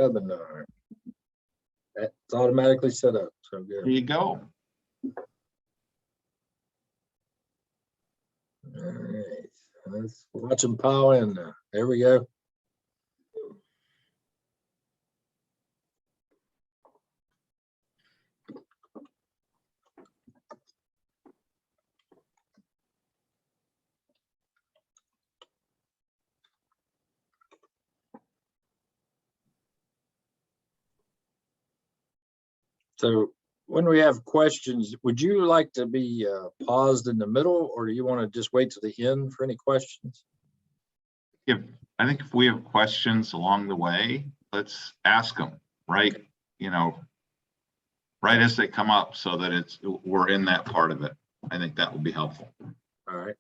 webinar. That's automatically set up, so good. There you go. All right, let's watch them pile in now. There we go. So when we have questions, would you like to be paused in the middle, or do you want to just wait till the end for any questions? I think if we have questions along the way, let's ask them, right? You know, right as they come up, so that we're in that part of it. I think that will be helpful. All right.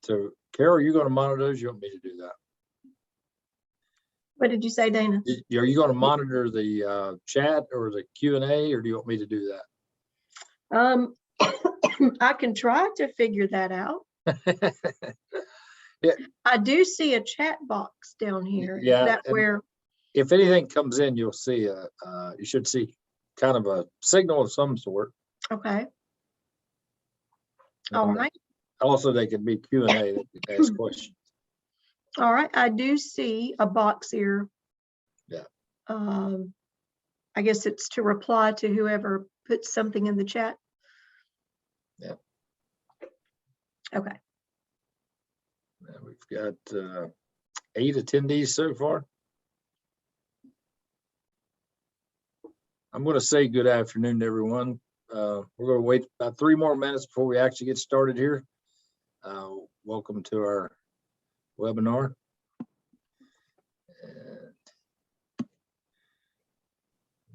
So Carol, you're going to monitor those? You want me to do that? What did you say, Dana? Are you going to monitor the chat or the Q&A, or do you want me to do I can try to figure that out. that? Yeah. I do see a chat box down here. Is Yeah, that where? If anything comes in, you'll see you should see kind of a signal of some sort. Okay. All right. Also, they can be Q&A. They can ask questions. All right. I do see a box here. Yeah. I guess it's to reply to whoever puts something in the chat. Yeah. Okay. Now we've got 8 attendees so far. I'm going to say good afternoon to everyone. We're going to wait about 3 more minutes before we actually get started here. Welcome to our webinar. And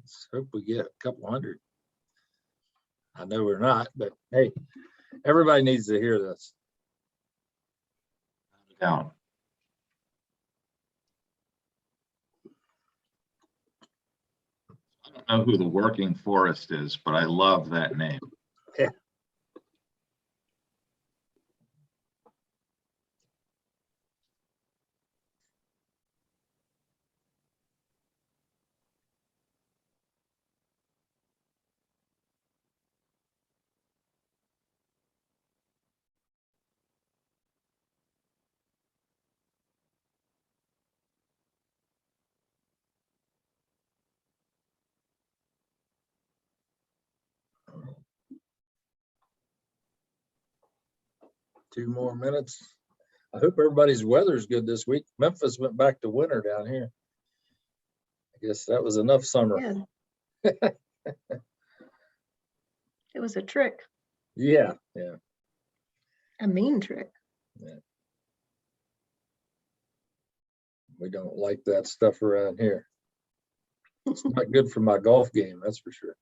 let's hope we get a couple hundred. I know we're not, but hey, everybody needs to hear this. Down. I don't know who the Working Forest is, but I love that name. Yeah. Two more minutes. I hope everybody's weather's good this week. Memphis went back to winter down here. I guess that was enough summer. Yeah. It was a trick, Yeah, yeah. a mean trick. We don't like that stuff around here. It's not good for my golf game, that's for sure.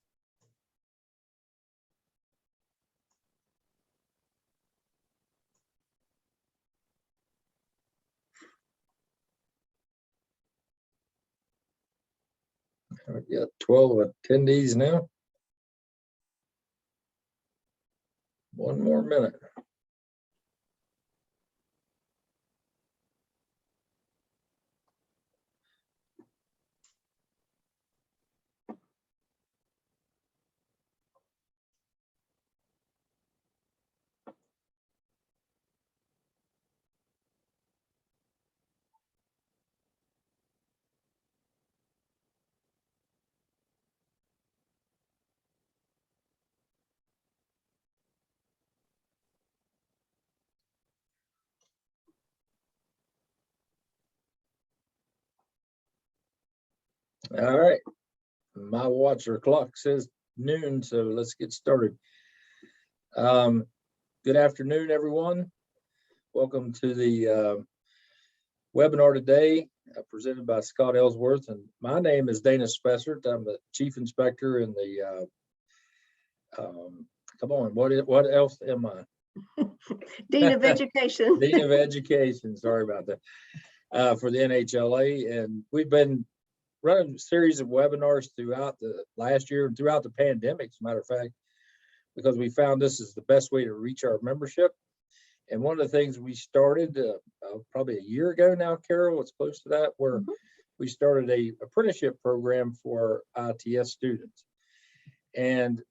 I've got 12 attendees now. 1 more minute. All right, my watch or clock says noon, so let's get started. Good afternoon, everyone. Welcome to the webinar today, presented by Scott Ellsworth. And my name is Dana Spessert. I'm the Chief Inspector in the, come on, what else am I? Dean of Education. Dean of Education, sorry about that, for the NHLA. And we've been running a series of webinars throughout the last year and throughout the pandemic, as a matter of fact, because we found this is the best way to reach our membership. And one of the things we started probably a year ago now, Carol, it's close to that, where we started a apprenticeship program for ITS students. And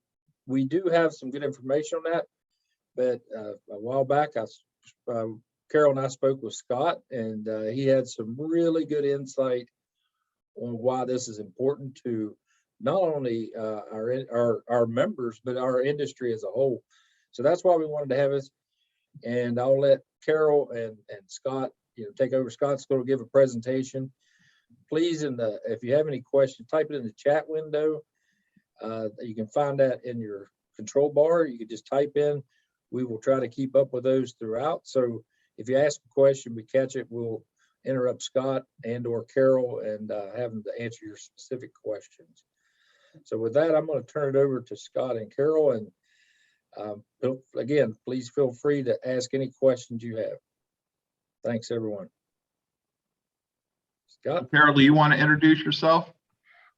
we do have some good information on that, but a while back, Carol and I spoke with Scott, and he had some really good insight on why this is important to not only our members, but our industry as a whole. So that's why we wanted to have this. And I'll let Carol and Scott, take over. Scott's going to give a presentation. Please, if you have any questions, type it in the chat window. You can find that in your control bar. You can just type in. We will try to keep up with those throughout. So if you ask a question, we catch it, we'll interrupt Scott and or Carol and have them to answer your specific questions. So with that, I'm going to turn it over to Scott and Carol. And again, please feel free to ask any questions you have. Thanks, everyone. Scott? Carol, do you want to introduce yourself?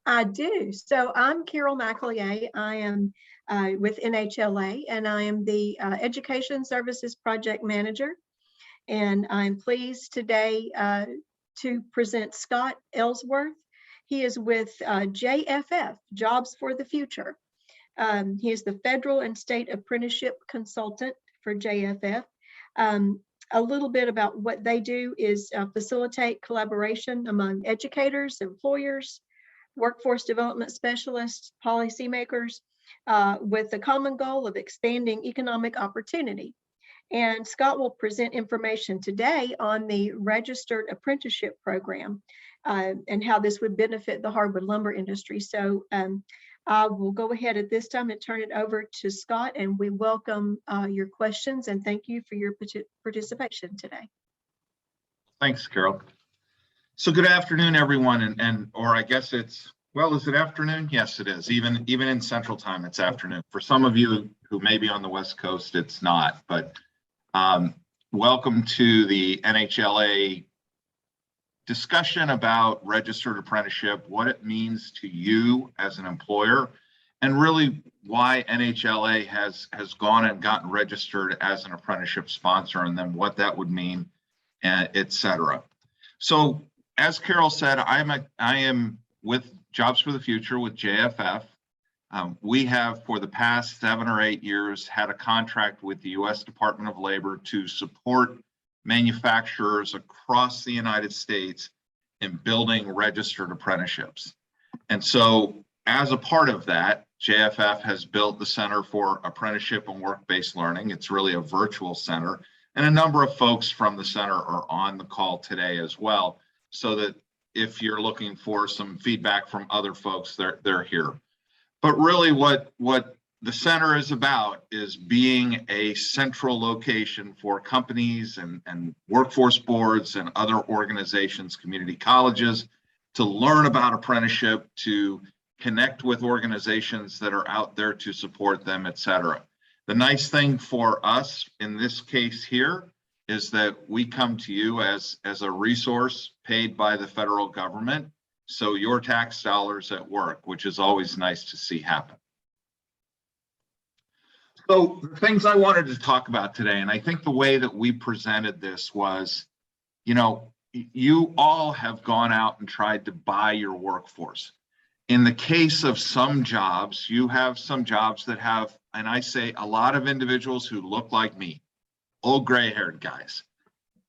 I do. So I'm Carol McEllier. I am with NHLA, and I am the Education Services Project Manager. And I'm pleased today to present Scott Ellsworth. He is with JFF, Jobs for the Future. He is the Federal and State Apprenticeship Consultant for JFF. A little bit about what they do is facilitate collaboration among educators, employers, workforce development specialists, policymakers, with the common goal of expanding economic opportunity. And Scott will present information today on the Registered Apprenticeship Program and how this would benefit the hardwood lumber industry. So I will go ahead at this time and turn it over to Scott, and we welcome your questions and thank you for your participation today. Thanks, Carol. So good afternoon, everyone, or I guess it's, well, is it afternoon? Yes, it is. Even in Central Time, it's afternoon. For some of you who may be on the West Coast, it's not, but welcome to the NHLA discussion about registered apprenticeship, what it means to you as an employer, and really why NHLA has gone and gotten registered as an apprenticeship sponsor, and then what that would mean, et cetera. So as Carol said, I am with Jobs for the Future with JFF. We have, for the past 7 or 8 years, had a contract with the U.S. Department of Labor to support manufacturers across the United States in building registered apprenticeships. And so as a part of that, JFF has built the Center for Apprenticeship and Work-Based Learning. It's really a virtual center, and a number of folks from the center are on the call today as well, so that if you're looking for some feedback from other folks, they're here. But really what the center is about is being a central location for companies and workforce boards and other organizations, community colleges, to learn about apprenticeship, to connect with organizations that are out there to support them, et cetera. The nice thing for us in this case here is that we come to you as a resource paid by the federal government. So your tax dollars at work, which is always nice to see happen. So the things I wanted to talk about today, and I think the way that we presented this was, you all have gone out and tried to buy your workforce. In the case of some jobs, you have some jobs that have, and I say a lot of individuals who look like me, old gray-haired guys.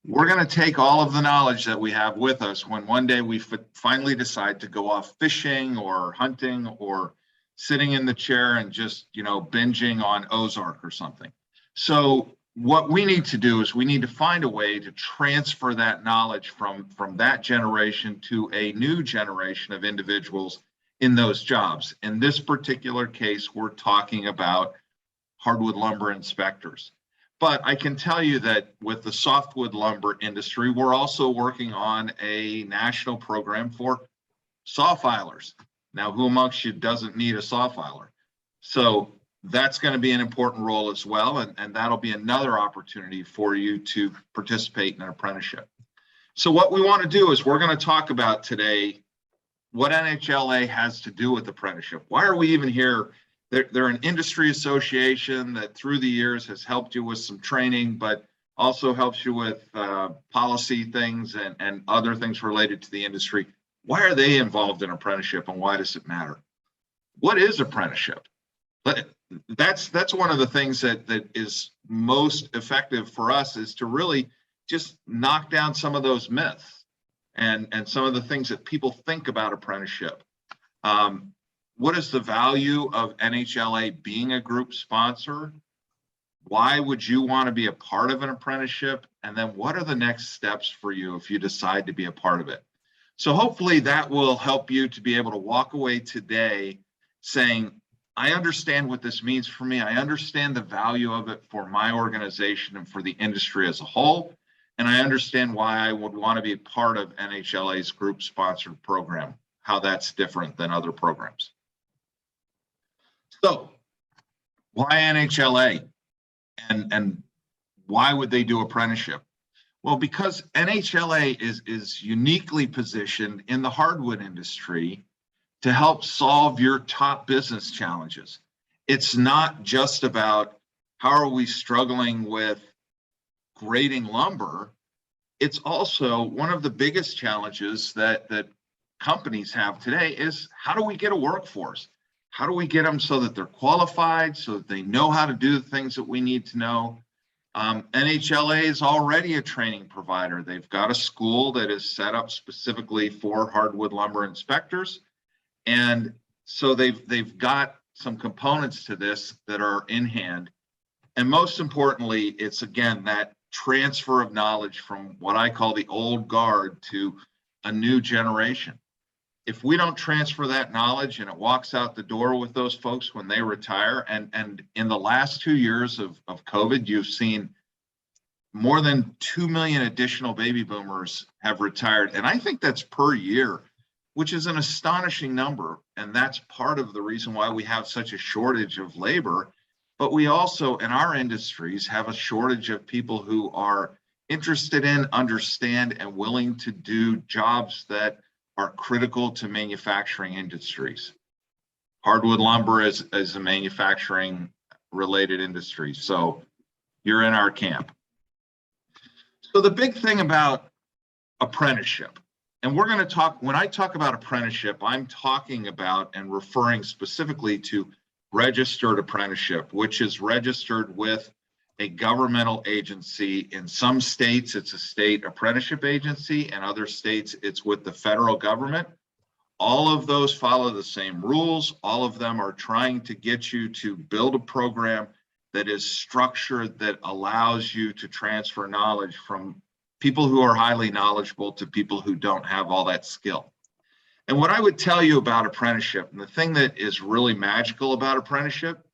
We're going to take all of the knowledge that we have with us when one day we finally decide to go off fishing or hunting or sitting in the chair and just, binging on Ozark or something. So what we need to do is we need to find a way to transfer that knowledge from that generation to a new generation of individuals in those jobs. In this particular case, we're talking about hardwood lumber inspectors. But I can tell you that with the softwood lumber industry, we're also working on a national program for saw filers. Now, who amongst you doesn't need a saw filer? So that's going to be an important role as well. And that'll be another opportunity for you to participate in an apprenticeship. So what we want to do is we're going to talk about today what NHLA has to do with apprenticeship. Why are we even here? They're an industry association that through the years has helped you with some training, but also helps you with policy things and other things related to the industry. why are they involved in apprenticeship and why does it matter? What is apprenticeship? But that's one of the things that is most effective for us, is to really just knock down some of those myths and some of the things that people think about apprenticeship. What is the value of NHLA being a group sponsor? Why would you want to be a part of an apprenticeship? And then what are the next steps for you if you decide to be a part of it? So hopefully that will help you to be able to walk away today saying, I understand what this means for me. I understand the value of it for my organization and for the industry as a whole. And I understand why I would want to be a part of NHLA's group sponsored program, how that's different than other programs. So why NHLA and why would they do apprenticeship? Well, because NHLA is uniquely positioned in the hardwood industry to help solve your top business challenges. It's not just about how are we struggling with grading lumber. It's also one of the biggest challenges that companies have today is how do we get a workforce? How do we get them so that they're qualified, so that they know how to do the things that we need to know? NHLA is already a training provider. They've got a school that is set up specifically for hardwood lumber inspectors. And so they've got some components to this that are in hand. And most importantly, it's again, that transfer of knowledge from what I call the old guard to a new generation. If we don't transfer that knowledge and it walks out the door with those folks when they retire, and in the last 2 years of COVID, you've seen more than 2 million additional baby boomers have retired. And I think that's per year, which is an astonishing number. And that's part of the reason why we have such a shortage of labor. But we also, in our industries, have a shortage of people who are interested in, understand, and willing to do jobs that are critical to manufacturing industries. Hardwood lumber is a manufacturing related industry. So you're in our camp. So the big thing about apprenticeship, and we're going to talk, when I talk about apprenticeship, I'm talking about and referring specifically to registered apprenticeship, which is registered with a governmental agency. In some states, it's a state apprenticeship agency. In other states, it's with the federal government. All of those follow the same rules. All of them are trying to get you to build a program that is structured, that allows you to transfer knowledge from people who are highly knowledgeable to people who don't have all that skill. And what I would tell you about apprenticeship, and the thing that is really magical about apprenticeship,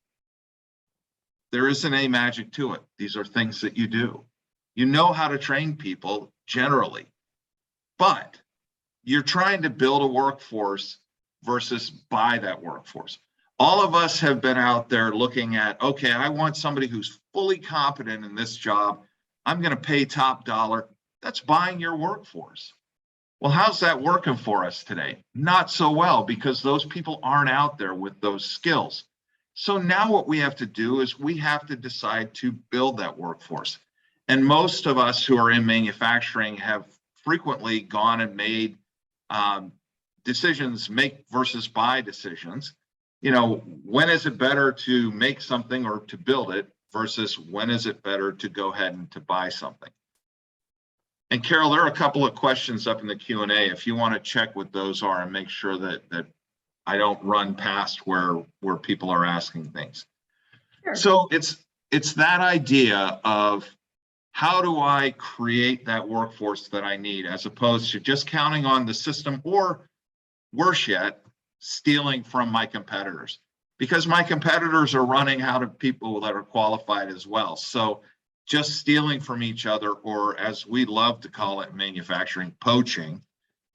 there isn't any magic to it. These are things that you do. You know how to train people generally, but you're trying to build a workforce versus buy that workforce. All of us have been out there looking at, okay, I want somebody who's fully competent in this job. I'm going to pay top dollar. That's buying your workforce. Well, how's that working for us today? Not so well, because those people aren't out there with those skills. So now what we have to do is we have to decide to build that workforce. And most of us who are in manufacturing have frequently gone and made decisions, make versus buy decisions. You know, when is it better to make something or to build it versus when is it better to go ahead and to buy something? And Carol, there are a couple of questions up in the Q&A if you want to check what those are and make sure that I don't run past where people are asking things. Sure. So it's that idea of how do I create that workforce that I need, as opposed to just counting on the system, or worse yet, stealing from my competitors, because my competitors are running out of people that are qualified as well. So just stealing from each other, or as we love to call it in manufacturing, poaching,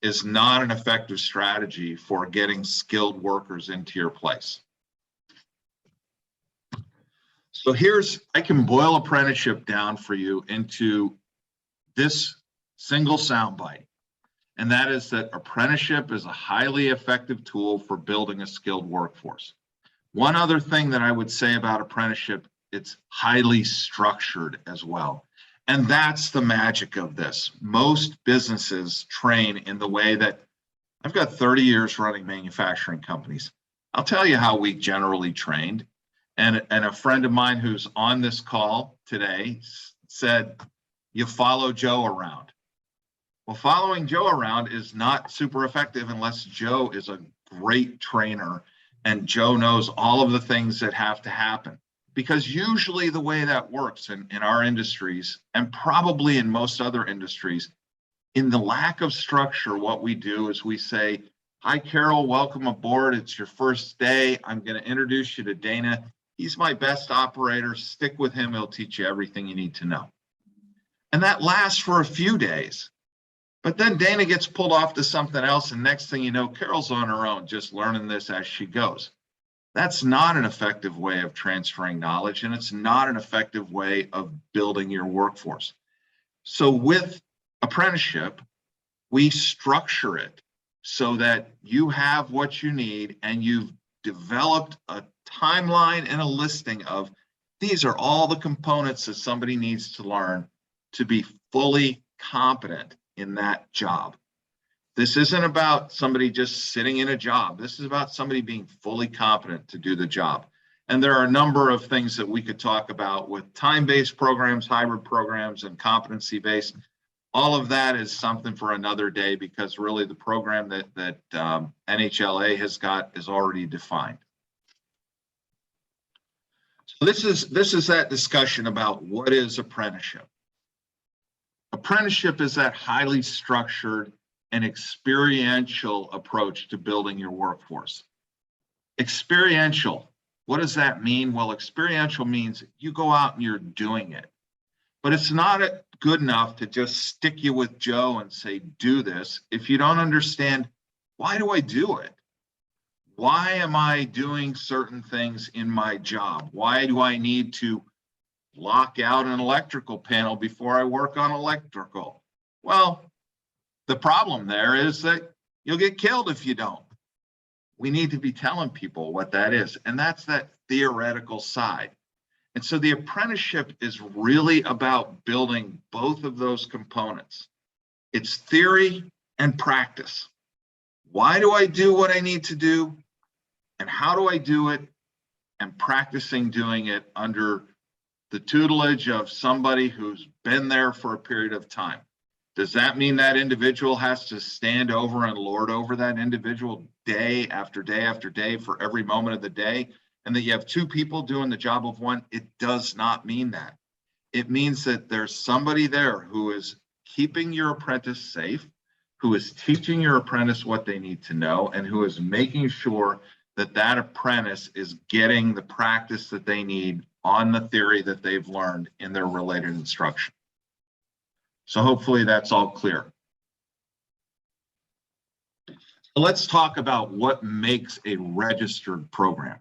is not an effective strategy for getting skilled workers into your place. So I can boil apprenticeship down for you into this single soundbite. And that is that apprenticeship is a highly effective tool for building a skilled workforce. One other thing that I would say about apprenticeship, it's highly structured as well. And that's the magic of this. Most businesses train in the way that I've got 30 years running manufacturing companies. I'll tell you how we generally trained. And a friend of mine who's on this call today said, you follow Joe around. Well, following Joe around is not super effective unless Joe is a great trainer and Joe knows all of the things that have to happen. Because usually the way that works in our industries, and probably in most other industries, in the lack of structure, what we do is we say, hi, Carol, welcome aboard. It's your first day. I'm going to introduce you to Dana. He's my best operator. Stick with him. He'll teach you everything you need to know. And that lasts for a few days. But then Dana gets pulled off to something else. And next thing you know, Carol's on her own, just learning this as she goes. That's not an effective way of transferring knowledge, and it's not an effective way of building your workforce. So with apprenticeship, we structure it so that you have what you need and you've developed a timeline and a listing of these are all the components that somebody needs to learn to be fully competent in that job. This isn't about somebody just sitting in a job. This is about somebody being fully competent to do the job. And there are a number of things that we could talk about with time-based programs, hybrid programs, and competency-based. All of that is something for another day because really the program that NHLA has got is already defined. So this is that discussion about what is apprenticeship. Apprenticeship is that highly structured and experiential approach to building your workforce. Experiential, what does that mean? Well, experiential means you go out and you're doing it. But it's not good enough to just stick you with Joe and say, do this, if you don't understand, why do I do it? Why am I doing certain things in my job? Why do I need to lock out an electrical panel before I work on electrical? Well, the problem there is that you'll get killed if you don't. We need to be telling people what that is, and that's that theoretical side. And so the apprenticeship is really about building both of those components. It's theory and practice. Why do I do what I need to do? And how do I do it? And practicing doing it under the tutelage of somebody who's been there for a period of time. Does that mean that individual has to stand over and lord over that individual day after day after day for every moment of the day, and that you have two people doing the job of one? It does not mean that. It means that there's somebody there who is keeping your apprentice safe, who is teaching your apprentice what they need to know, and who is making sure that that apprentice is getting the practice that they need on the theory that they've learned in their related instruction. So hopefully that's all clear. So let's talk about what makes a registered program,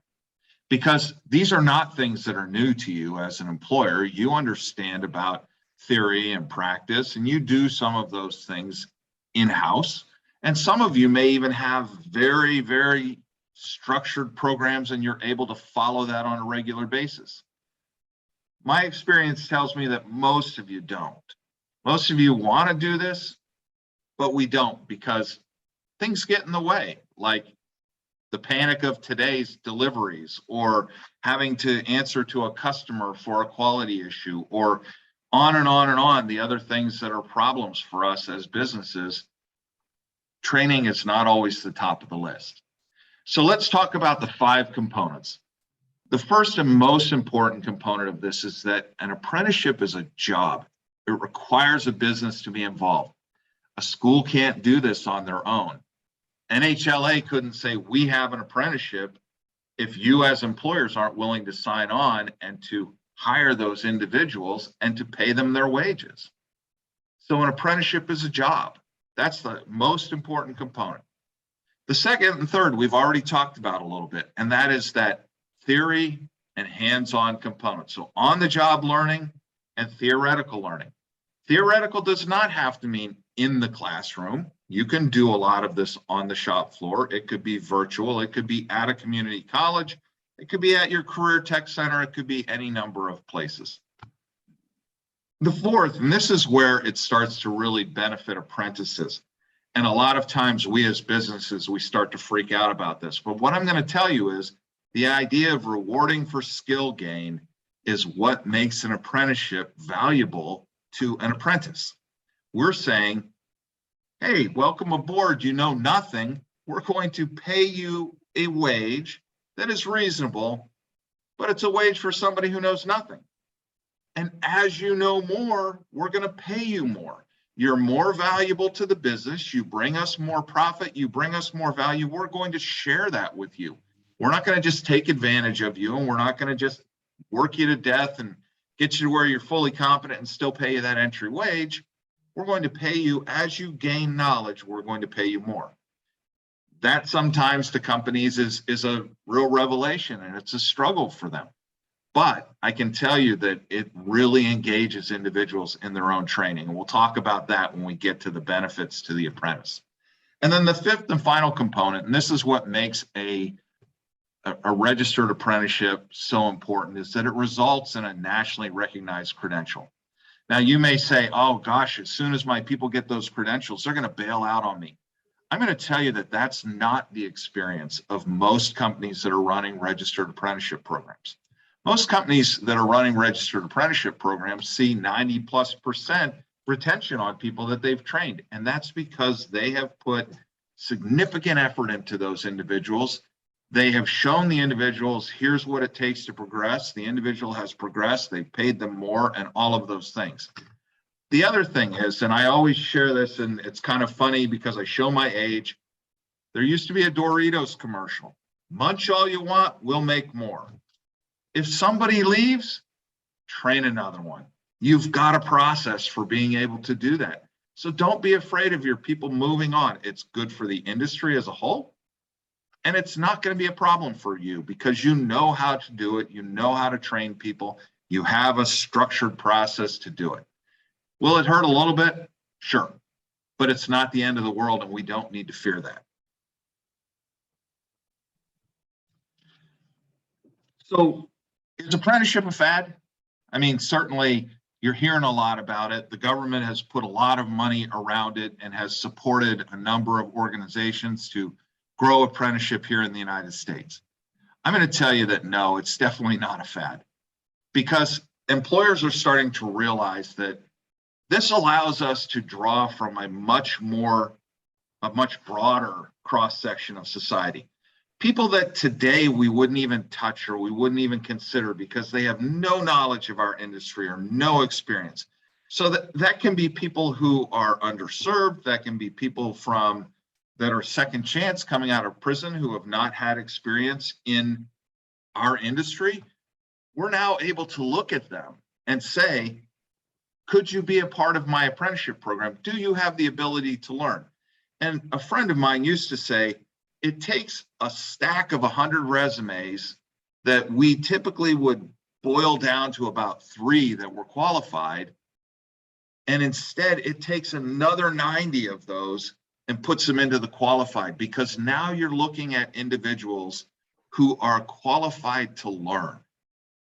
because these are not things that are new to you as an employer. You understand about theory and practice, and you do some of those things in-house. And some of you may even have very, very structured programs and you're able to follow that on a regular basis. My experience tells me that most of you don't. Most of you want to do this, but we don't, because things get in the way, like the panic of today's deliveries, or having to answer to a customer for a quality issue, or on and on and on, the other things that are problems for us as businesses. Training is not always the top of the list. So let's talk about the 5 components. The first and most important component of this is that an apprenticeship is a job. It requires a business to be involved. A school can't do this on their own. NHLA couldn't say, we have an apprenticeship, if you as employers aren't willing to sign on and to hire those individuals and to pay them their wages. So an apprenticeship is a job. That's the most important component. The second and third, we've already talked about a little bit, and that is that theory and hands-on component. So on-the-job learning and theoretical learning. Theoretical does not have to mean in the classroom. You can do a lot of this on the shop floor. It could be virtual. It could be at a community college. It could be at your career tech center. It could be any number of places. The fourth, and this is where it starts to really benefit apprentices, And a lot of times we as businesses, we start to freak out about this. But what I'm going to tell you is the idea of rewarding for skill gain is what makes an apprenticeship valuable to an apprentice. We're saying, hey, welcome aboard. You know nothing. We're going to pay you a wage that is reasonable, but it's a wage for somebody who knows nothing. And as you know more, we're going to pay you more. You're more valuable to the business. You bring us more profit. You bring us more value. We're going to share that with you. We're not going to just take advantage of you, and we're not going to just work you to death and get you to where you're fully competent and still pay you that entry wage. We're going to pay you as you gain knowledge. We're going to pay you more. That sometimes to companies is a real revelation, and it's a struggle for them. But I can tell you that it really engages individuals in their own training. And we'll talk about that when we get to the benefits to the apprentice. And then the fifth and final component, and this is what makes a registered apprenticeship so important, is that it results in a nationally recognized credential. Now you may say, oh gosh, as soon as my people get those credentials, they're going to bail out on me. I'm going to tell you that that's not the experience of most companies that are running registered apprenticeship programs. Most companies that are running registered apprenticeship programs see 90+% retention on people that they've trained. And that's because they have put significant effort into those individuals. They have shown the individuals, here's what it takes to progress. The individual has progressed, they've paid them more, and all of those things. The other thing is, and I always share this, and it's kind of funny because I show my age, there used to be a Doritos commercial. Munch all you want, we'll make more. If somebody leaves, train another one. You've got a process for being able to do that. So don't be afraid of your people moving on. It's good for the industry as a whole. And it's not going to be a problem for you because you know how to do it. You know how to train people. You have a structured process to do it. Will it hurt a little bit? Sure. But it's not the end of the world, and we don't need to fear that. So is apprenticeship a fad? I mean, certainly you're hearing a lot about it. The government has put a lot of money around it and has supported a number of organizations to grow apprenticeship here in the United States. I'm going to tell you that no, it's definitely not a fad, because employers are starting to realize that this allows us to draw from a much broader cross-section of society. People that today we wouldn't even touch or we wouldn't even consider because they have no knowledge of our industry or no experience. So that can be people who are underserved, that can be people that are second chance coming out of prison who have not had experience in our industry. We're now able to look at them and say, could you be a part of my apprenticeship program? Do you have the ability to learn? And a friend of mine used to say, it takes a stack of 100 resumes that we typically would boil down to about 3 that were qualified. And instead, it takes another 90 of those and puts them into the qualified, because now you're looking at individuals who are qualified to learn.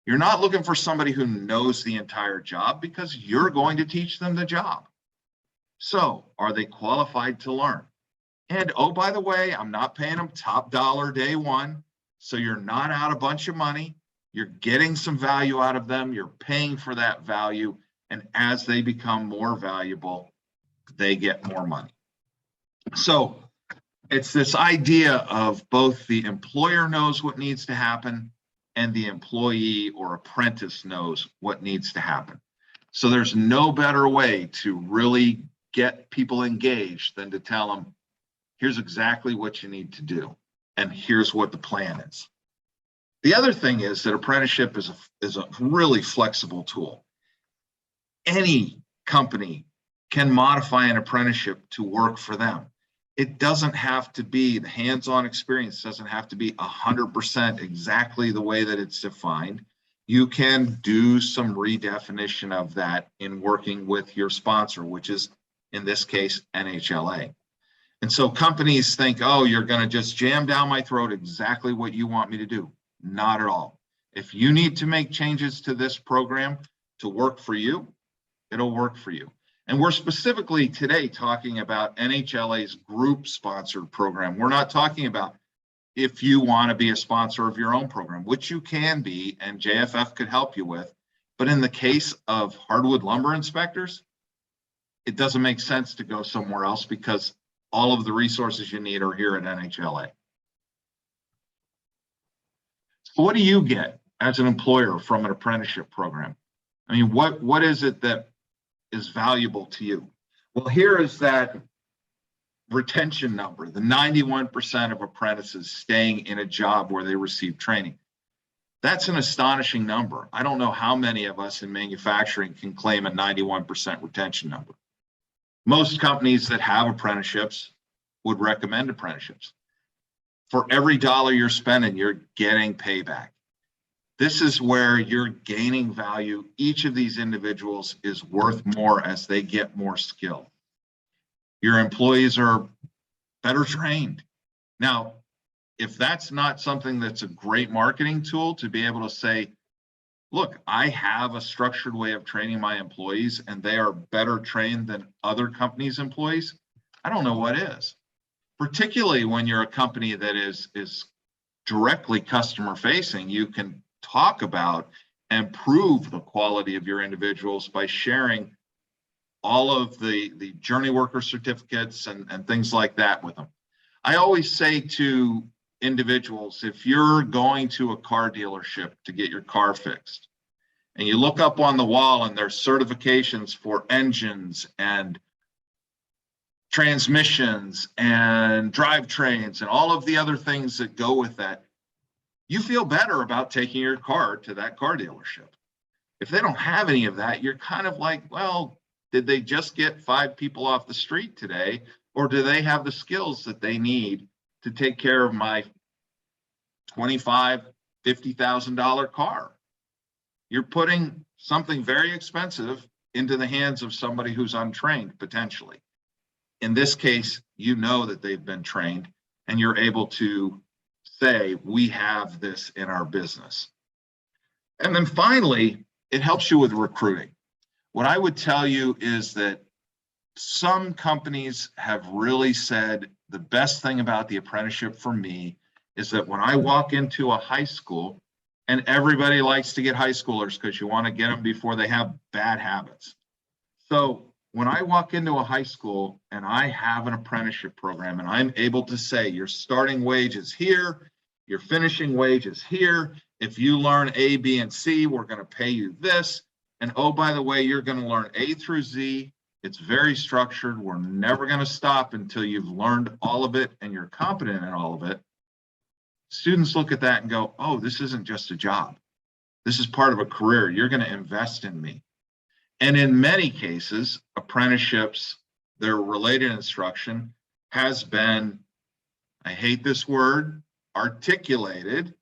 You're not looking for somebody who knows the entire job, because you're going to teach them the job. So are they qualified to learn? And oh, by the way, I'm not paying them top dollar day one. So you're not out a bunch of money. You're getting some value out of them. You're paying for that value. And as they become more valuable, they get more money. So it's this idea of both the employer knows what needs to happen and the employee or apprentice knows what needs to happen. So there's no better way to really get people engaged than to tell them, here's exactly what you need to do, and here's what the plan is. The other thing is that apprenticeship is a really flexible tool. Any company can modify an apprenticeship to work for them. It doesn't have to be, the hands-on experience doesn't have to be 100% exactly the way that it's defined. You can do some redefinition of that in working with your sponsor, which is, in this case, NHLA. And so companies think, oh, you're going to just jam down my throat exactly what you want me to do. Not at all. If you need to make changes to this program to work for you, it'll work for you. And we're specifically today talking about NHLA's group sponsored program. We're not talking about if you want to be a sponsor of your own program, which you can be, and JFF could help you with. But in the case of Hardwood Lumber Inspectors, it doesn't make sense to go somewhere else because all of the resources you need are here at NHLA. So what do you get as an employer from an apprenticeship program? I mean, what is it that is valuable to you? Well, here is that retention number, the 91% of apprentices staying in a job where they receive training. That's an astonishing number. I don't know how many of us in manufacturing can claim a 91% retention number. Most companies that have apprenticeships would recommend apprenticeships. For every dollar you're spending, you're getting payback. This is where you're gaining value. Each of these individuals is worth more as they get more skill. Your employees are better trained. Now, if that's not something that's a great marketing tool to be able to say, look, I have a structured way of training my employees and they are better trained than other companies' employees, I don't know what is. Particularly when you're a company that is directly customer facing, you can talk about and prove the quality of your individuals by sharing all of the journey worker certificates and things like that with them. I always say to individuals, if you're going to a car dealership to get your car fixed and you look up on the wall and there's certifications for engines and transmissions and drivetrains and all of the other things that go with that, you feel better about taking your car to that car dealership. If they don't have any of that, you're kind of like, well, did they just get 5 people off the street today? Or do they have the skills that they need to take care of my $25,000, $50,000 car? You're putting something very expensive into the hands of somebody who's untrained, potentially. In this case, you know that they've been trained and you're able to say, we have this in our business. And then finally, it helps you with recruiting. What I would tell you is that some companies have really said the best thing about the apprenticeship for me is that when I walk into a high school, and everybody likes to get high schoolers because you want to get them before they have bad habits. So when I walk into a high school and I have an apprenticeship program and I'm able to say your starting wage is here, your finishing wage is here. If you learn A, B, and C, we're going to pay you this. And oh, by the way, you're going to learn A through Z. It's very structured. We're never going to stop until you've learned all of it and you're competent in all of it. Students look at that and go, oh, this isn't just a job. This is part of a career. You're going to invest in me. And in many cases, apprenticeships, their related instruction has been, I hate this word, articulated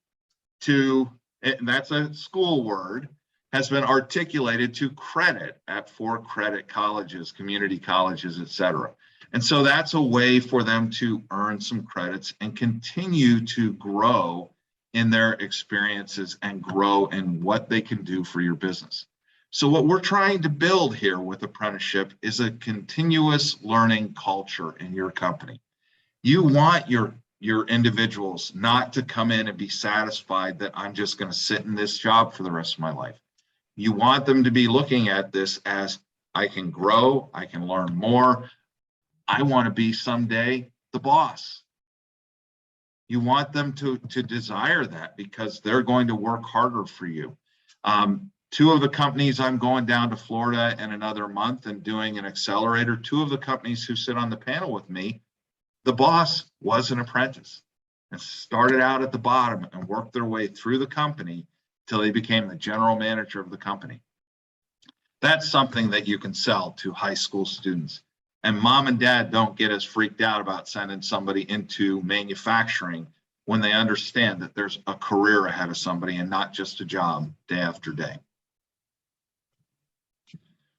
to, and that's a school word, has been articulated to credit at for-credit colleges, community colleges, etc. And so that's a way for them to earn some credits and continue to grow in their experiences and grow in what they can do for your business. So what we're trying to build here with apprenticeship is a continuous learning culture in your company. You want your individuals not to come in and be satisfied that I'm just going to sit in this job for the rest of my life. You want them to be looking at this as I can grow, I can learn more. I want to be someday the boss. You want them to desire that because they're going to work harder for you. 2 of the companies I'm going down to Florida in another month and doing an accelerator, 2 of the companies who sit on the panel with me, the boss was an apprentice and started out at the bottom and worked their way through the company till they became the general manager of the company. That's something that you can sell to high school students. And mom and dad don't get as freaked out about sending somebody into manufacturing when they understand that there's a career ahead of somebody and not just a job day after day.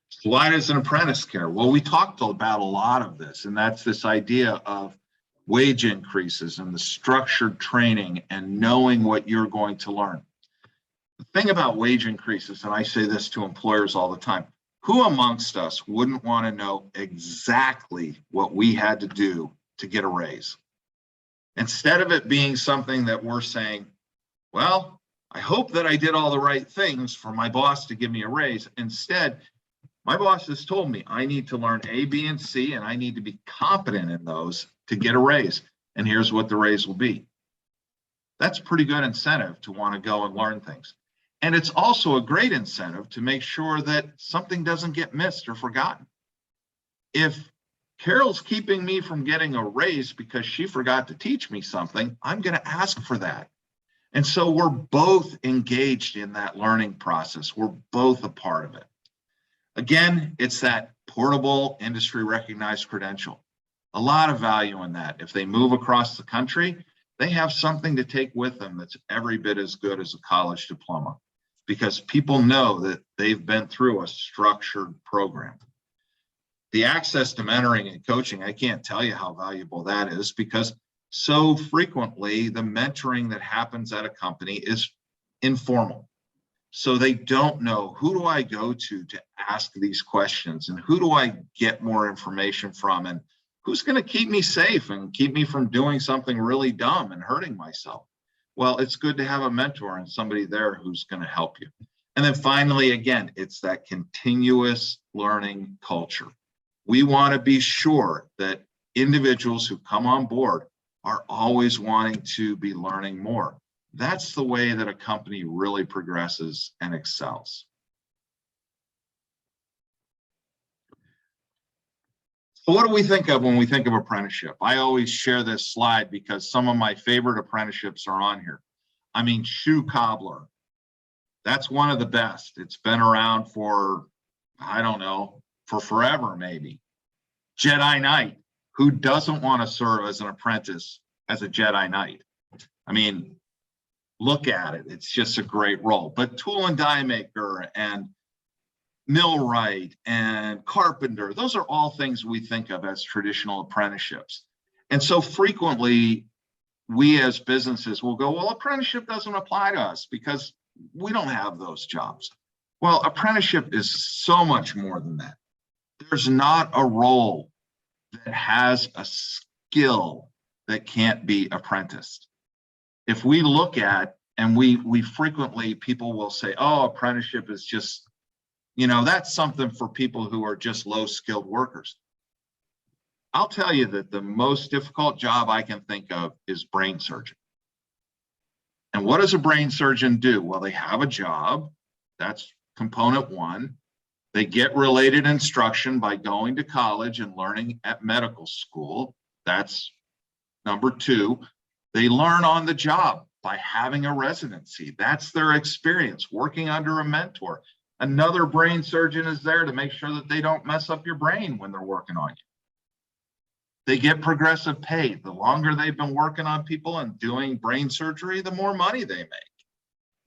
So why does an apprentice care? Well, we talked about a lot of this, and that's this idea of wage increases and the structured training and knowing what you're going to learn. The thing about wage increases, and I say this to employers all the time, Who amongst us wouldn't want to know exactly what we had to do to get a raise? Instead of it being something that we're saying, well, I hope that I did all the right things for my boss to give me a raise. Instead, my boss has told me I need to learn A, B, and C, and I need to be competent in those to get a raise. And here's what the raise will be. That's pretty good incentive to want to go and learn things. And it's also a great incentive to make sure that something doesn't get missed or forgotten. If Carol's keeping me from getting a raise because she forgot to teach me something, I'm going to ask for that. And so we're both engaged in that learning process. We're both a part of it. Again, it's that portable industry recognized credential. A lot of value in that. If they move across the country, they have something to take with them that's every bit as good as a college diploma, because people know that they've been through a structured program. The access to mentoring and coaching, I can't tell you how valuable that is, because so frequently the mentoring that happens at a company is informal. So they don't know, who do I go to ask these questions, and who do I get more information from, and who's going to keep me safe and keep me from doing something really dumb and hurting myself? Well, it's good to have a mentor and somebody there who's going to help you. And then finally, again, it's that continuous learning culture. We want to be sure that individuals who come on board are always wanting to be learning more. That's the way that a company really progresses and excels. So what do we think of when we think of apprenticeship? I always share this slide because some of my favorite apprenticeships are on here. I mean, shoe cobbler. That's one of the best. It's been around for, I don't know, for forever maybe. Jedi Knight. Who doesn't want to serve as an apprentice as a Jedi Knight? I mean, look at it. It's just a great role. But tool and die maker and millwright and carpenter, those are all things we think of as traditional apprenticeships. And so frequently we as businesses will go, well, apprenticeship doesn't apply to us because we don't have those jobs. Well, apprenticeship is so much more than that. There's not a role that has a skill that can't be apprenticed. If we look at, and we frequently, people will say, oh, apprenticeship is just, you know, that's something for people who are just low skilled workers. I'll tell you that the most difficult job I can think of is brain surgeon. And what does a brain surgeon do? Well, they have a job. That's component one. They get related instruction by going to college and learning at medical school. That's number two. They learn on the job by having a residency. That's their experience, working under a mentor. Another brain surgeon is there to make sure that they don't mess up your brain when they're working on you. They get progressive pay. The longer they've been working on people and doing brain surgery, the more money they make.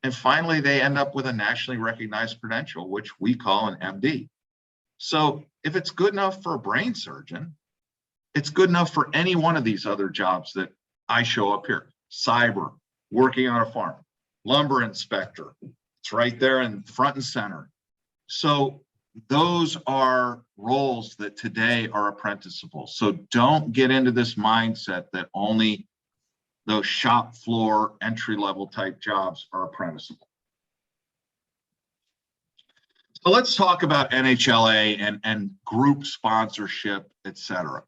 And finally, they end up with a nationally recognized credential, which we call an MD. So if it's good enough for a brain surgeon, it's good enough for any one of these other jobs that I show up here. Cyber, working on a farm, lumber inspector, it's right there in front and center. So those are roles that today are apprenticeable. So don't get into this mindset that only those shop floor entry-level type jobs are apprenticeable. So let's talk about NHLA and group sponsorship, etc.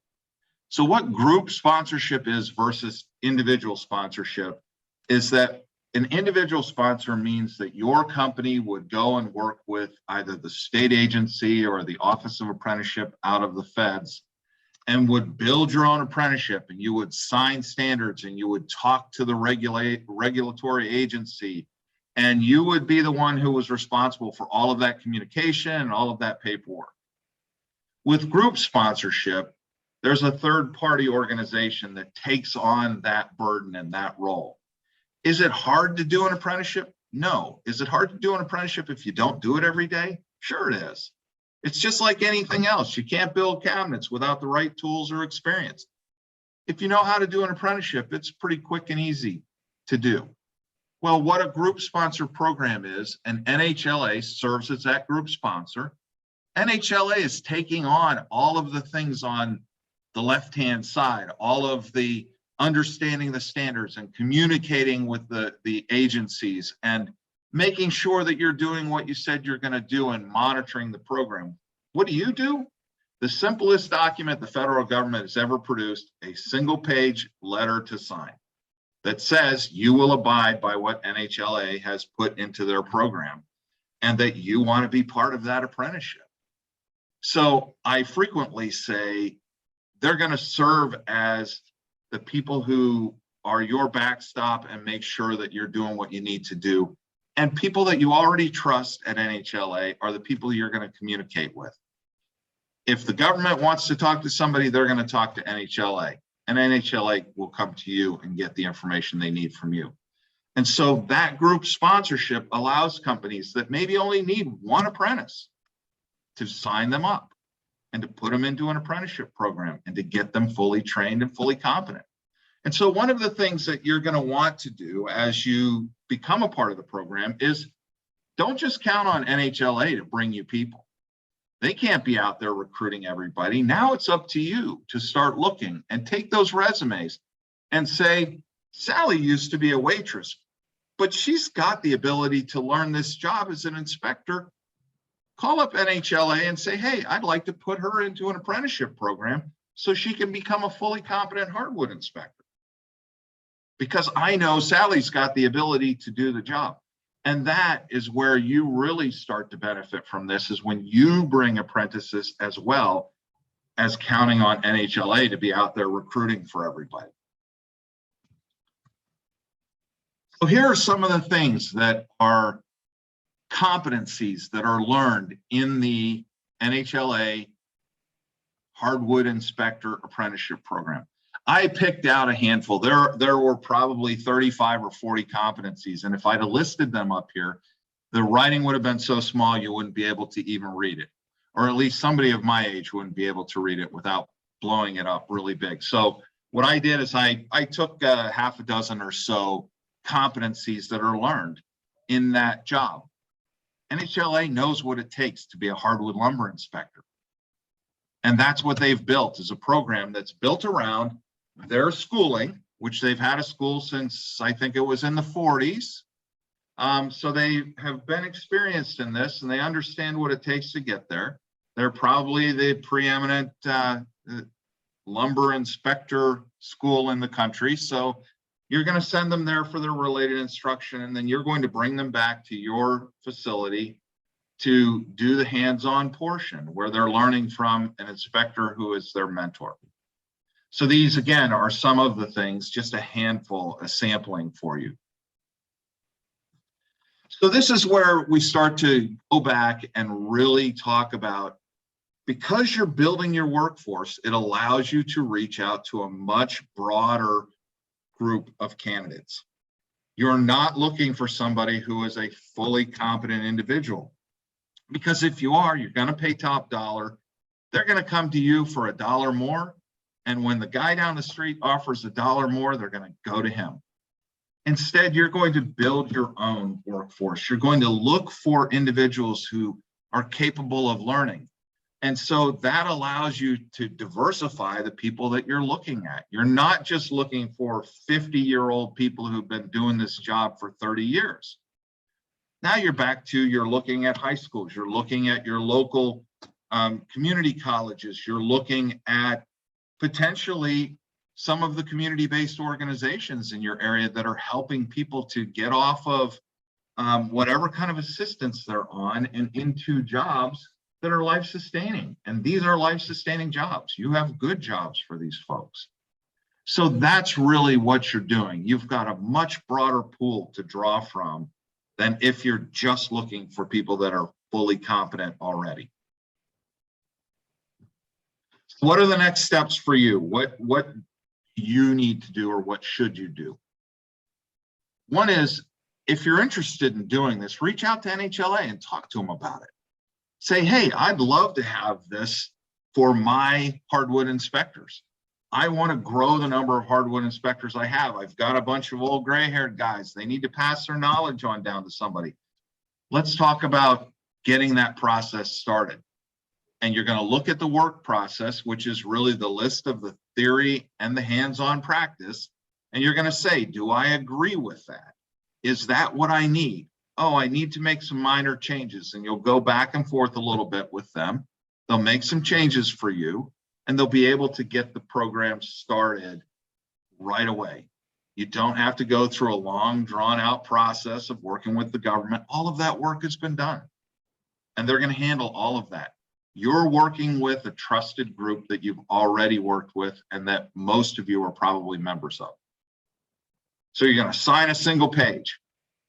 So what group sponsorship is versus individual sponsorship is that an individual sponsor means that your company would go and work with either the state agency or the Office of Apprenticeship out of the feds and would build your own apprenticeship, and you would sign standards and you would talk to the regulatory agency, and you would be the one who was responsible for all of that communication and all of that paperwork. With group sponsorship, there's a third-party organization that takes on that burden and that role. Is it hard to do an apprenticeship? No. Is it hard to do an apprenticeship if you don't do it every day? Sure it is. It's just like anything else. You can't build cabinets without the right tools or experience. If you know how to do an apprenticeship, it's pretty quick and easy to do. Well, what a group sponsor program is, and NHLA serves as that group sponsor. NHLA is taking on all of the things on the left-hand side, all of the understanding the standards and communicating with the agencies and making sure that you're doing what you said you're going to do and monitoring the program. What do? The simplest document the federal government has ever produced, a single-page letter to sign that says you will abide by what NHLA has put into their program and that you want to be part of that apprenticeship. So I frequently say they're going to serve as the people who are your backstop and make sure that you're doing what you need to do. And people that you already trust at NHLA are the people you're going to communicate with. If the government wants to talk to somebody, they're going to talk to NHLA, and NHLA will come to you and get the information they need from you. And so that group sponsorship allows companies that maybe only need one apprentice to sign them up and to put them into an apprenticeship program and to get them fully trained and fully competent. And so one of the things that you're going to want to do as you become a part of the program is don't just count on NHLA to bring you people. They can't be out there recruiting everybody. Now it's up to you to start looking and take those resumes and say, Sally used to be a waitress, but she's got the ability to learn this job as an inspector. Call up NHLA and say, hey, I'd like to put her into an apprenticeship program so she can become a fully competent hardwood inspector. Because I know Sally's got the ability to do the job. And that is where you really start to benefit from this, is when you bring apprentices as well as counting on NHLA to be out there recruiting for everybody. So here are some of the things that are competencies that are learned in the NHLA Hardwood Inspector Apprenticeship Program. I picked out a handful. There were probably 35 or 40 competencies. And if I'd have listed them up here, the writing would have been so small you wouldn't be able to even read it. Or at least somebody of my age wouldn't be able to read it without blowing it up really big. So what I did is I took half a dozen or so competencies that are learned in that job. NHLA knows what it takes to be a hardwood lumber inspector. And that's what they've built, is a program that's built around their schooling, which they've had a school since I think it was in the 40s. So they have been experienced in this and they understand what it takes to get there. They're probably the preeminent lumber inspector school in the country. So you're going to send them there for their related instruction, and then you're going to bring them back to your facility to do the hands-on portion where they're learning from an inspector who is their mentor. So these, again, are some of the things, just a handful, a sampling for you. So this is where we start to go back and really talk about, because you're building your workforce, it allows you to reach out to a much broader group of candidates. You're not looking for somebody who is a fully competent individual, because if you are, you're going to pay top dollar. They're going to come to you for $1 more. And when the guy down the street offers $1 more, they're going to go to him. Instead, you're going to build your own workforce. You're going to look for individuals who are capable of learning. And so that allows you to diversify the people that you're looking at. You're not just looking for 50-year-old people who've been doing this job for 30 years. Now you're back to, you're looking at high schools, you're looking at your local community colleges, you're looking at potentially some of the community-based organizations in your area that are helping people to get off of whatever kind of assistance they're on and into jobs that are life-sustaining. And these are life-sustaining jobs. You have good jobs for these folks. So that's really what you're doing. You've got a much broader pool to draw from than if you're just looking for people that are fully competent already. What are the next steps for you? What you need to do, or what should you do? One is, if you're interested in doing this, reach out to NHLA and talk to them about it. Say, hey, I'd love to have this for my hardwood inspectors. I want to grow the number of hardwood inspectors I have. I've got a bunch of old gray-haired guys. They need to pass their knowledge on down to somebody. Let's talk about getting that process started. and you're going to look at the work process, which is really the list of the theory and the hands-on practice. And you're going to say, do I agree with that? Is that what I need? Oh, I need to make some minor changes. And you'll go back and forth a little bit with them. They'll make some changes for you, and they'll be able to get the program started right away. You don't have to go through a long, drawn-out process of working with the government. All of that work has been done, and they're going to handle all of that. You're working with a trusted group that you've already worked with and that most of you are probably members of. So you're going to sign a single page,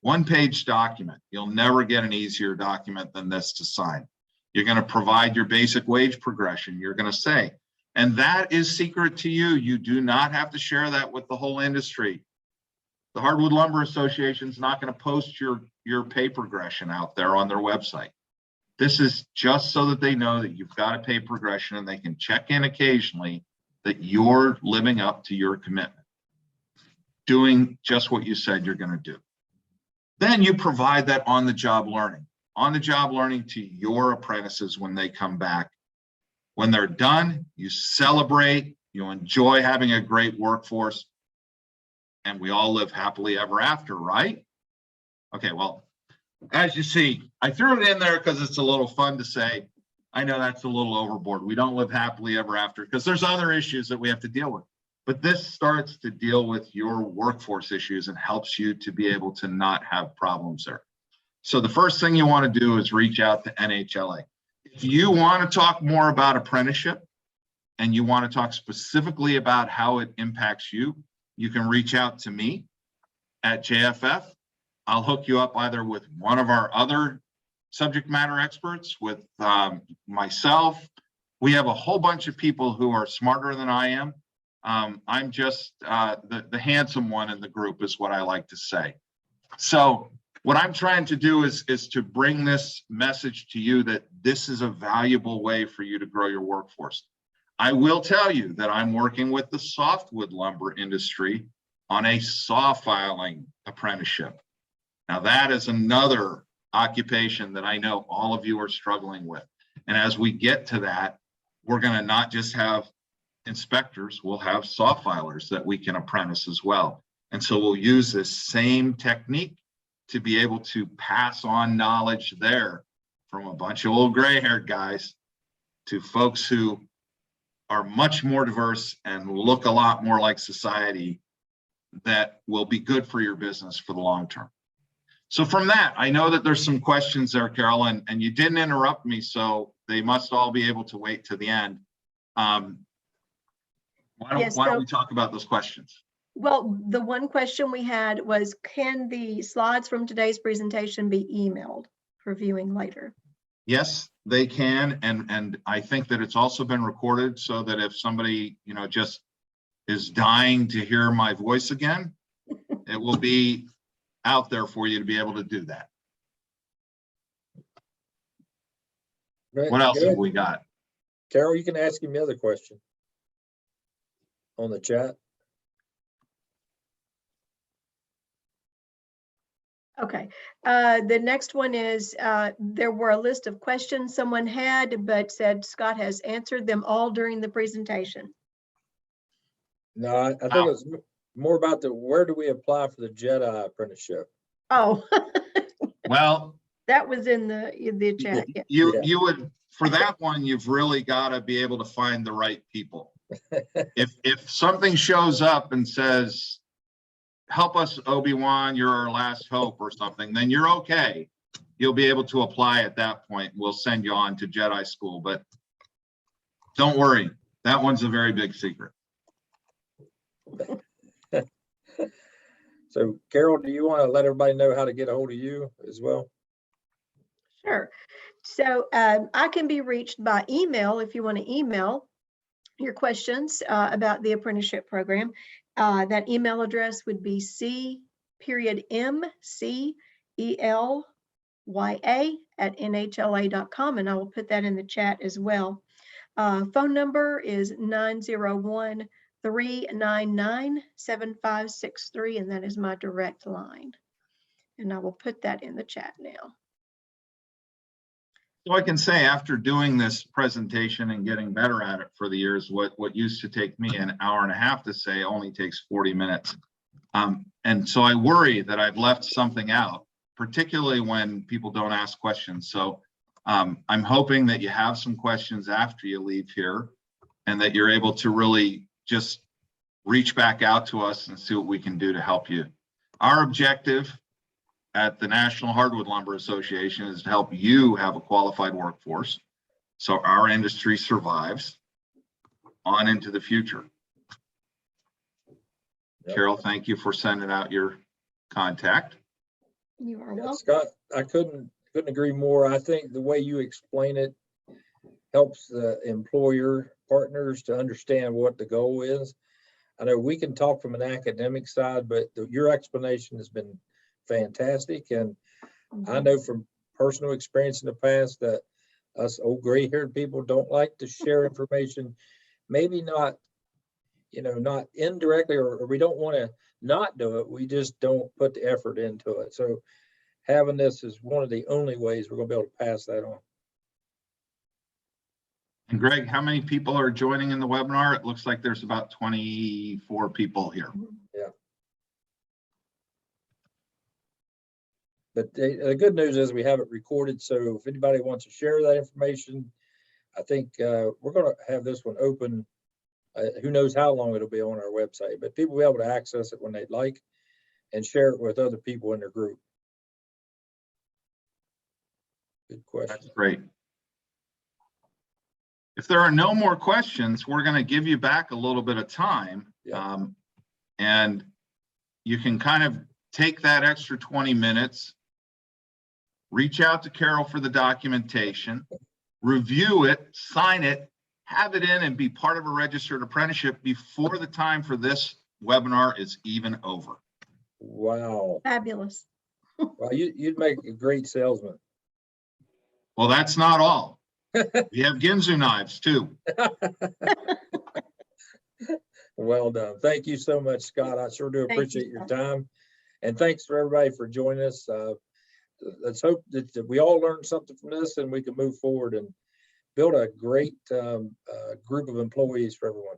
one-page document. You'll never get an easier document than this to sign. You're going to provide your basic wage progression. You're going to say, and that is secret to you. You do not have to share that with the whole industry. The Hardwood Lumber Association is not going to post your pay progression out there on their website. This is just so that they know that you've got a pay progression and they can check in occasionally that you're living up to your commitment, doing just what you said you're going to do. Then you provide that on-the-job learning to your apprentices when they come back. When they're done, you celebrate, you enjoy having a great workforce, and we all live happily ever after, right? Okay, well, as you see, I threw it in there because it's a little fun to say. I know that's a little overboard. We don't live happily ever after because there's other issues that we have to deal with. But this starts to deal with your workforce issues and helps you to be able to not have problems there. So the first thing you want to do is reach out to NHLA. If you want to talk more about apprenticeship and you want to talk specifically about how it impacts you, you can reach out to me at JFF. I'll hook you up either with one of our other subject matter experts, with myself. We have a whole bunch of people who are smarter than I am. I'm just the handsome one in the group is what I like to say. So what I'm trying to do is to bring this message to you that this is a valuable way for you to grow your workforce. I will tell you that I'm working with the softwood lumber industry on a saw filing apprenticeship. Now that is another occupation that I know all of you are struggling with. And as we get to that, we're going to not just have inspectors, we'll have saw filers that we can apprentice as well. And so we'll use this same technique to be able to pass on knowledge there from a bunch of old gray-haired guys to folks who are much more diverse and look a lot more like society that will be good for your business for the long term. So from that, I know that there's some questions there, Carol, and you didn't interrupt me, so they must all be able to wait to the end. Why don't we talk about those questions? Well, the one question we had was, can the slides from today's presentation be emailed for viewing later? Yes, they can. And I think that it's also been recorded so that if somebody, just is dying to hear my voice again, it will be out there for you to be able to do that. Right, what else good. have we got? Carol, you can ask him the other question on the chat. Okay, the next one is, there were a list of questions someone had, but said Scott has answered them all during the presentation. No, I think it's more about where do we apply for the JEDI apprenticeship? Oh, well, that was in the chat. Yeah. You would, for that one, you've really got to be able to find the right people. If something shows up and says, help us, Obi-Wan, you're our last hope or something, then you're okay. You'll be able to apply at that point. We'll send you on to Jedi school, but don't worry. That one's a very big secret. So Carol, do you want to let everybody know how to get a hold of you as well? Sure. So I can be reached by email if you want to email your questions about the apprenticeship program. That email address would be c.mcelya@nhla.com, and I will put that in the chat as well. Phone number is 901-399-7563, and that is my direct line. And I will put that in the chat now. So I can say after doing this presentation and getting better at it for the years, what used to take me an hour and a half to say only takes 40 minutes. And so I worry that I've left something out, particularly when people don't ask questions. So I'm hoping that you have some questions after you leave here and that you're able to really just reach back out to us and see what we can do to help you. Our objective at the National Hardwood Lumber Association is to help you have a qualified workforce so our industry survives on into the future. Yep. Carol, thank you for sending out your contact. You are Yeah, welcome. Scott, I couldn't agree more. I think the way you explain it helps the employer partners to understand what the goal is. I know we can talk from an academic side, but your explanation has been fantastic. And I know from personal experience in the past that us old gray-haired people don't like to share information, maybe not, not indirectly, or we don't want to not do it. We just don't put the effort into it. So having this is one of the only ways we're going to be able to pass that on. And Greg, how many people are joining in the webinar? It looks like there's about 24 people here. Yeah. But the good news is we have it recorded. So if anybody wants to share that information, I think we're going to have this one open. Who knows how long it'll be on our website, but people will be able to access it when they'd like and share it with other people in their group. Good question. That's great. If there are no more questions, we're going to give you back a little bit of time. Yeah. And you can kind of take that extra 20 minutes, reach out to Carol for the documentation, review it, sign it, have it in, and be part of a registered apprenticeship before the time for this webinar is even over. Wow. Fabulous. Well, you'd make a great salesman. Well, that's not all. We have Ginsu knives too. Well done. Thank you so much, Scott. I sure do Thank you, appreciate your Scott. time. And thanks for everybody for joining us. Let's hope that we all learned something from this and we can move forward and build a great group of employees for everyone.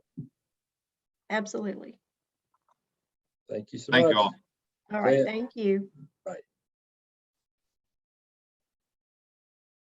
Absolutely. Thank you so Thank much. you all. All right. Yeah. Thank you.